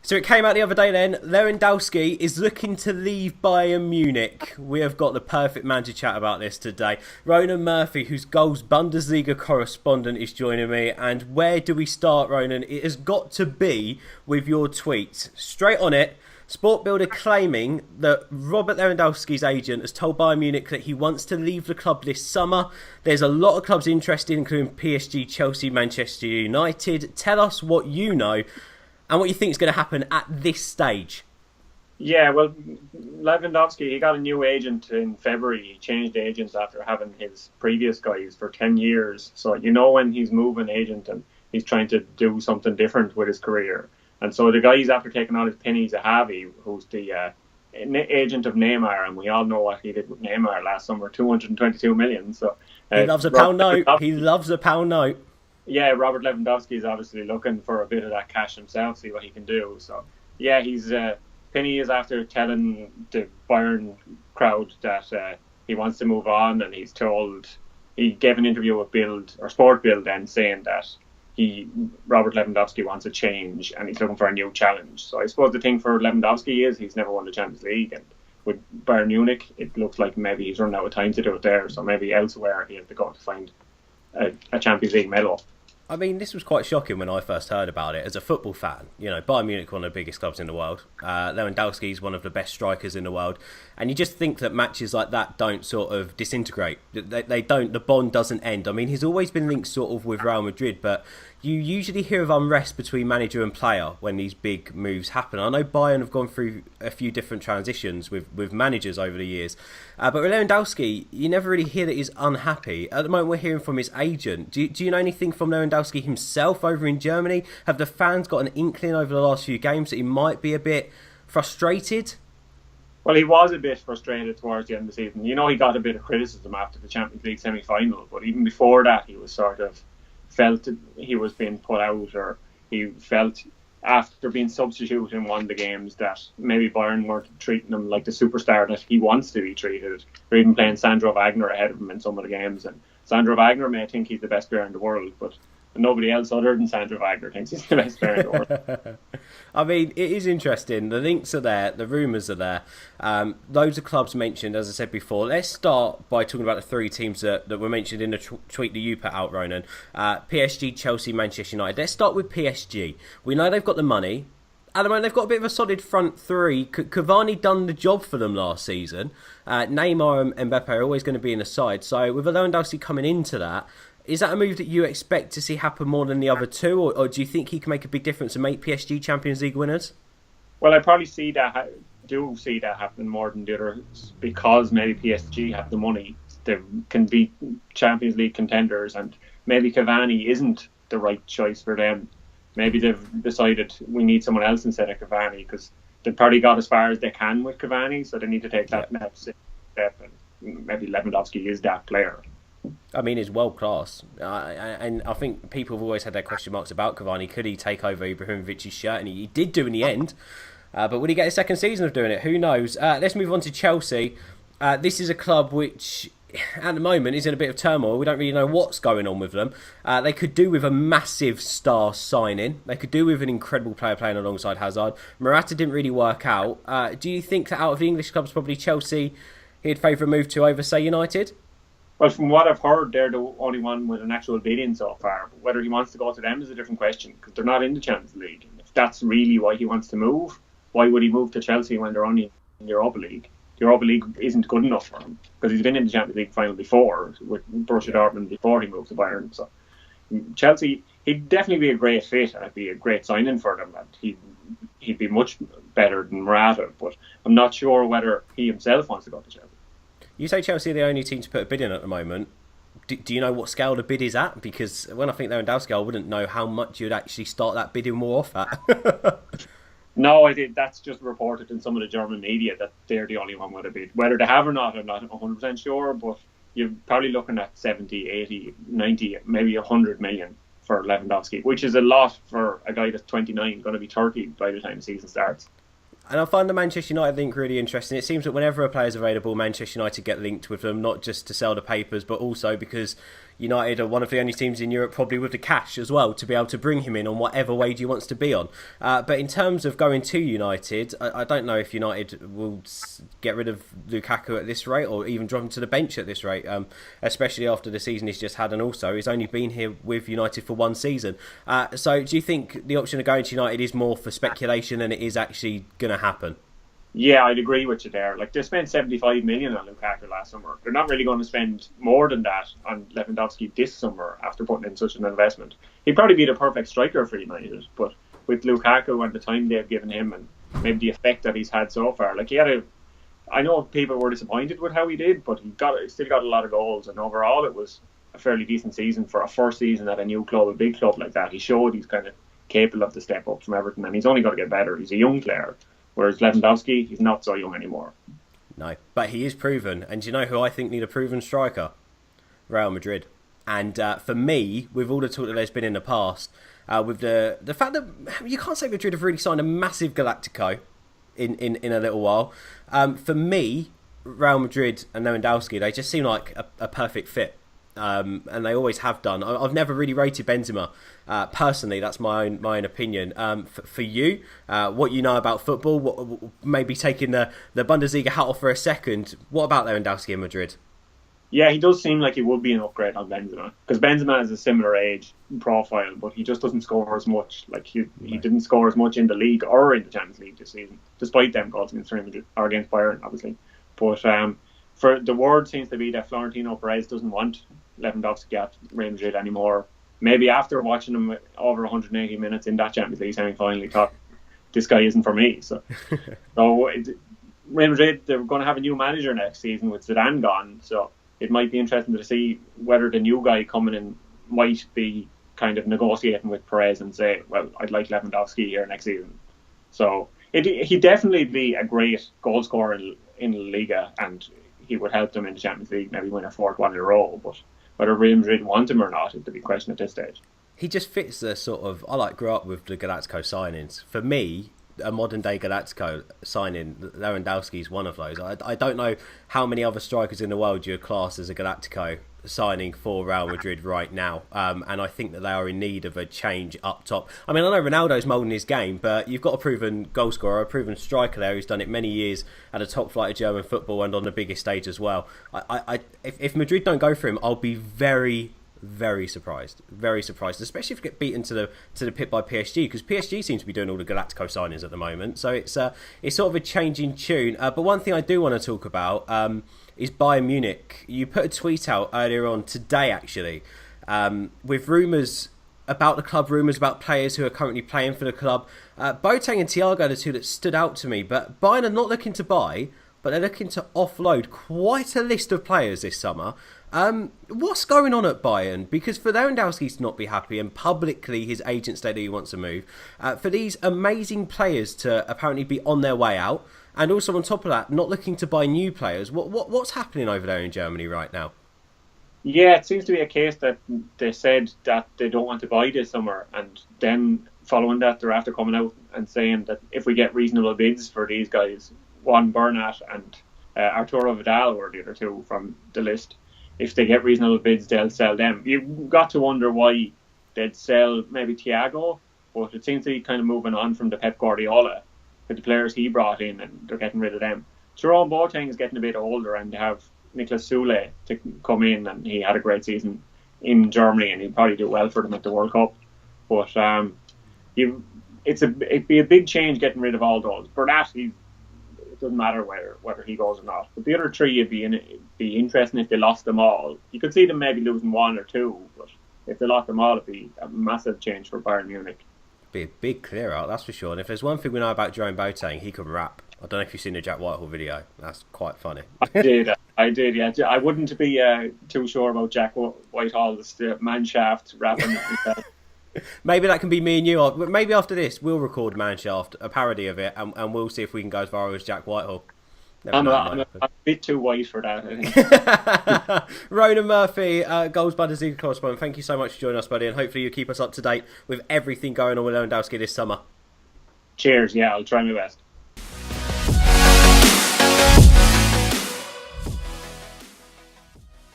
So it came out the other day then, Lewandowski is looking to leave Bayern Munich. We have got the perfect man to chat about this today. Ronan Murphy, whose goals Bundesliga correspondent, is joining me. And where do we start, Ronan? It has got to be with your tweet. Straight on it, Sport Builder claiming that Robert Lewandowski's agent has told Bayern Munich that he wants to leave the club this summer. There's a lot of clubs interested, including PSG, Chelsea, Manchester United. Tell us what you know and what you think is going to happen at this stage. Yeah, well, Lewandowski, he got a new agent in February. He changed agents after having his previous guys for 10 years. So you know when he's moving agent and he's trying to do something different with his career. And so the guy, he's after taking on his pennies, Zahavi, who's the agent of Neymar, and we all know what he did with Neymar last summer, 222 million. So he loves a pound note. He loves a pound note. Yeah, Robert Lewandowski is obviously looking for a bit of that cash himself, see what he can do. So, yeah, Penny is after telling the Bayern crowd that he wants to move on, and he gave an interview with Sport Bild then saying that Robert Lewandowski wants a change and he's looking for a new challenge. So I suppose the thing for Lewandowski is he's never won the Champions League, and with Bayern Munich, it looks like maybe he's run out of time to do it there. So maybe elsewhere he has to go to find a Champions League medal. I mean, this was quite shocking when I first heard about it. As a football fan, you know, Bayern Munich, one of the biggest clubs in the world. Lewandowski is one of the best strikers in the world. And you just think that matches like that don't sort of disintegrate. They don't, the bond doesn't end. I mean, he's always been linked sort of with Real Madrid, but you usually hear of unrest between manager and player when these big moves happen. I know Bayern have gone through a few different transitions with managers over the years. But with Lewandowski, you never really hear that he's unhappy. At the moment, we're hearing from his agent. Do you know anything from Lewandowski himself over in Germany? Have the fans got an inkling over the last few games that he might be a bit frustrated? Well, he was a bit frustrated towards the end of the season. You know, he got a bit of criticism after the Champions League semi-final, but even before that, he was sort of felt he was being put out, or he felt after being substituted in one of the games that maybe Bayern weren't treating him like the superstar that he wants to be treated, or even playing Sandro Wagner ahead of him in some of the games. And Sandro Wagner may think he's the best player in the world, but nobody else other than Sandro Wagner thinks he's the best player in the world. I mean, it is interesting. The links are there, the rumours are there. Loads of clubs mentioned, as I said before. Let's start by talking about the three teams that were mentioned in the tweet that you put out, Ronan. PSG, Chelsea, Manchester United. Let's start with PSG. We know they've got the money. At the moment, they've got a bit of a solid front three. Cavani done the job for them last season. Neymar and Mbappe are always going to be in the side. So with Lewandowski coming into that, is that a move that you expect to see happen more than the other two, or do you think he can make a big difference and make PSG Champions League winners? Well, I probably see that happening more than the others, because maybe PSG have the money. They can be Champions League contenders, and maybe Cavani isn't the right choice for them. Maybe they've decided we need someone else instead of Cavani, because they've probably got as far as they can with Cavani, so they need to take that next step, and maybe Lewandowski is that player. I mean, he's world class, and I think people have always had their question marks about Cavani. Could he take over Ibrahimovic's shirt? And he did do in the end, but would he get a second season of doing it? Who knows? Let's move on to Chelsea. This is a club which, at the moment, is in a bit of turmoil. We don't really know what's going on with them. They could do with a massive star signing. They could do with an incredible player playing alongside Hazard. Morata didn't really work out. Do you think that out of the English clubs, probably Chelsea, he'd favour a move to over, say, United? Well, from what I've heard, they're the only one with an actual bid in so far. But whether he wants to go to them is a different question, because they're not in the Champions League. And if that's really why he wants to move, why would he move to Chelsea when they're only in the Europa League? The Europa League isn't good enough for him, because he's been in the Champions League final before with Borussia Dortmund before he moved to Bayern. So Chelsea, he'd definitely be a great fit, and it'd be a great signing for them, and he'd be much better than Morata. But I'm not sure whether he himself wants to go to Chelsea. You say Chelsea are the only team to put a bid in at the moment. Do you know what scale the bid is at? Because when I think Lewandowski, I wouldn't know how much you'd actually start that bidding war off at. No, that's just reported in some of the German media that they're the only one with a bid. Whether they have or not, I'm not 100% sure, but you're probably looking at 70, 80, 90, maybe 100 million for Lewandowski, which is a lot for a guy that's 29, going to be 30 by the time the season starts. And I find the Manchester United link really interesting. It seems that whenever a player's available, Manchester United get linked with them, not just to sell the papers, but also because United are one of the only teams in Europe probably with the cash as well to be able to bring him in on whatever wage he wants to be on. But in terms of going to United, I don't know if United will get rid of Lukaku at this rate or even drop him to the bench at this rate, especially after the season he's just had, and also he's only been here with United for one season. So do you think the option of going to United is more for speculation than it is actually going to happen? Yeah, I'd agree with you there. Like, they spent 75 million on Lukaku last summer. They're not really going to spend more than that on Lewandowski this summer after putting in such an investment. He'd probably be the perfect striker for United, but with Lukaku and the time they've given him and maybe the effect that he's had so far, like, I know people were disappointed with how he did, but he still got a lot of goals, and overall it was a fairly decent season for a first season at a new club, a big club like that. He showed he's kind of capable of the step up from Everton, and he's only got to get better. He's a young player. Whereas Lewandowski, he's not so young anymore. No, but he is proven. And do you know who I think need a proven striker? Real Madrid. And for me, with all the talk that there's been in the past, with the fact that you can't say Madrid have really signed a massive Galactico in a little while. For me, Real Madrid and Lewandowski, they just seem like a perfect fit. And they always have done. I've never really rated Benzema. Personally, that's my own opinion. For you, what you know about football, maybe taking the Bundesliga hat off for a second, what about Lewandowski in Madrid? Yeah, he does seem like he would be an upgrade on Benzema, because Benzema is a similar age profile, but he just doesn't score as much. Like, he didn't score as much in the league or in the Champions League this season, despite them goals against Real Madrid, or against Bayern, obviously. But for the word seems to be that Florentino Perez doesn't want Lewandowski at Real Madrid anymore. Maybe after watching him over 180 minutes in that Champions League semi-final, he thought, this guy isn't for me. So Real Madrid, they're going to have a new manager next season with Zidane gone, so it might be interesting to see whether the new guy coming in might be kind of negotiating with Perez and say, well, I'd like Lewandowski here next season. So he'd definitely be a great goal scorer in La Liga, and he would help them in the Champions League, maybe win a fourth one in a row, but whether Real Madrid want him or not is to be questioned at this stage. He just fits the sort of... I grew up with the Galactico signings. For me, a modern day Galactico signing, Lewandowski is one of those. I don't know how many other strikers in the world you would class as a Galactico signing for Real Madrid right now, and I think that they are in need of a change up top. I mean, I know Ronaldo's moulding his game, but you've got a proven goal scorer, a proven striker there who's done it many years at a top flight of German football and on the biggest stage as well. If Madrid don't go for him, I'll be very surprised, especially if we get beaten to the pit by PSG, because PSG seems to be doing all the Galactico signings at the moment, so it's sort of a changing tune. But one thing I do want to talk about is Bayern Munich. You put a tweet out earlier on today, actually, with rumours about the club, rumours about players who are currently playing for the club. Boateng and Thiago are the two that stood out to me, but Bayern are not looking to buy, but they're looking to offload quite a list of players this summer. What's going on at Bayern? Because for Lewandowski to not be happy, and publicly his agent stated he wants to move, for these amazing players to apparently be on their way out, and also on top of that, not looking to buy new players. What's happening over there in Germany right now? Yeah, it seems to be a case that they said that they don't want to buy this summer, and then following that, they're after coming out and saying that if we get reasonable bids for these guys, Juan Bernat and Arturo Vidal were the other two from the list. If they get reasonable bids, they'll sell them. You've got to wonder why they'd sell maybe Thiago, but it seems to be kind of moving on from the Pep Guardiola with the players he brought in, and they're getting rid of them. Jerome Boateng is getting a bit older, and they have Niklas Süle to come in, and he had a great season in Germany, and he'd probably do well for them at the World Cup. But it'd be a big change getting rid of all those. For that, it doesn't matter whether he goes or not. But the other three would be interesting if they lost them all. You could see them maybe losing one or two, but if they lost them all, it'd be a massive change for Bayern Munich. Be a big clear out, that's for sure. And if there's one thing we know about Jerome Boateng, he can rap. I don't know if you've seen the Jack Whitehall video. That's quite funny. I did, yeah. I wouldn't be too sure about Jack Whitehall's Manshaft rapping. Maybe that can be me and you. Maybe after this, we'll record Manshaft, a parody of it, and we'll see if we can go as far as Jack Whitehall. I'm a bit too white for that, I think. Ronan Murphy, Goals Bundesliga correspondent, thank you so much for joining us, buddy, and hopefully you keep us up to date with everything going on with Lewandowski this summer. Cheers, yeah, I'll try my best.